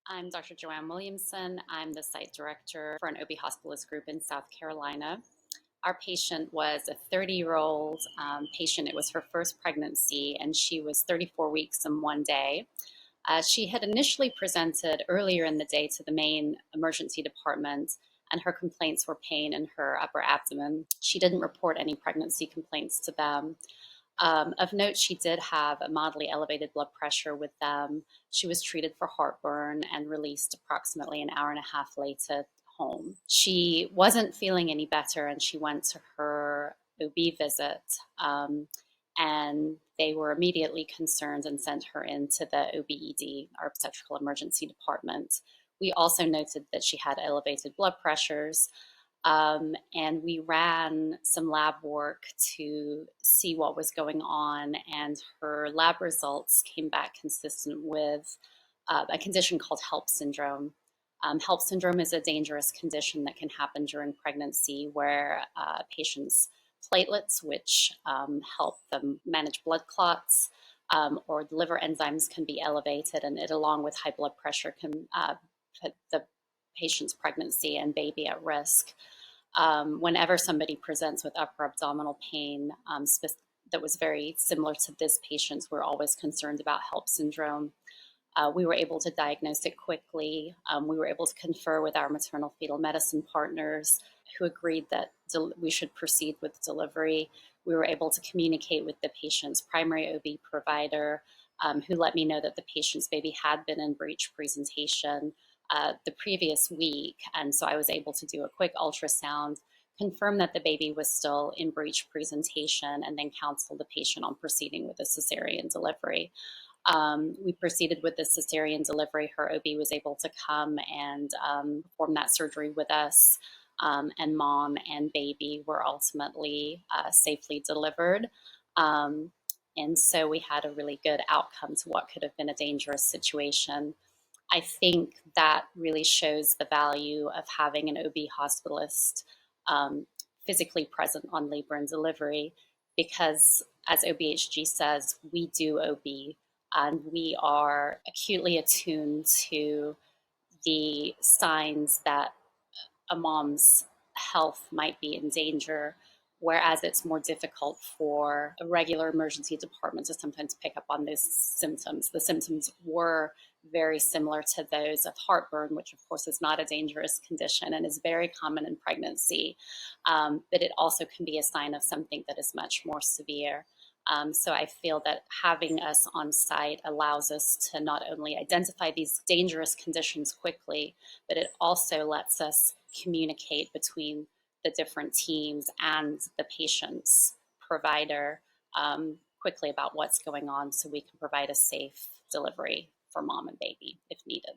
I'm Dr. Joanne Williamson. I'm the site director for an OB hospitalist group in South Carolina. Our patient was a 30-year-old patient. It was her first pregnancy, and she was 34 weeks and 1 day. She had initially presented earlier in the day to the main emergency department, and her complaints were pain in her upper abdomen. She didn't report any pregnancy complaints to them. Of note, she did have a mildly elevated blood pressure with them. She was treated for heartburn and released approximately an hour and a half later home. She wasn't feeling any better, and she went to her OB visit, and they were immediately concerned and sent her into the OBED, our obstetrical emergency department. We also noted that she had elevated blood pressures. And we ran some lab work to see what was going on, and her lab results came back consistent with a condition called HELLP syndrome. HELLP syndrome is a dangerous condition that can happen during pregnancy where patients' platelets, which help them manage blood clots, or liver enzymes can be elevated, and it, along with high blood pressure, can put the patient's pregnancy and baby at risk. Whenever somebody presents with upper abdominal pain that was very similar to this patient's, we're always concerned about HELLP syndrome. We were able to diagnose it quickly. We were able to confer with our maternal fetal medicine partners, who agreed that we should proceed with delivery. We were able to communicate with the patient's primary OB provider, who let me know that the patient's baby had been in breech presentation the previous week, and so I was able to do a quick ultrasound, confirm that the baby was still in breech presentation, and then counsel the patient on proceeding with a cesarean delivery. We proceeded with the cesarean delivery. Her OB was able to come and perform that surgery with us, and mom and baby were ultimately safely delivered. And so we had a really good outcome to what could have been a dangerous situation. I think that really shows the value of having an OB hospitalist physically present on labor and delivery, because, as OBHG says, we do OB, and we are acutely attuned to the signs that a mom's health might be in danger, whereas it's more difficult for a regular emergency department to sometimes pick up on those symptoms. The symptoms were very similar to those of heartburn, which of course is not a dangerous condition and is very common in pregnancy, but it also can be a sign of something that is much more severe. So I feel that having us on site allows us to not only identify these dangerous conditions quickly, but it also lets us communicate between the different teams and the patient's provider quickly about what's going on, so we can provide a safe delivery for mom and baby if needed.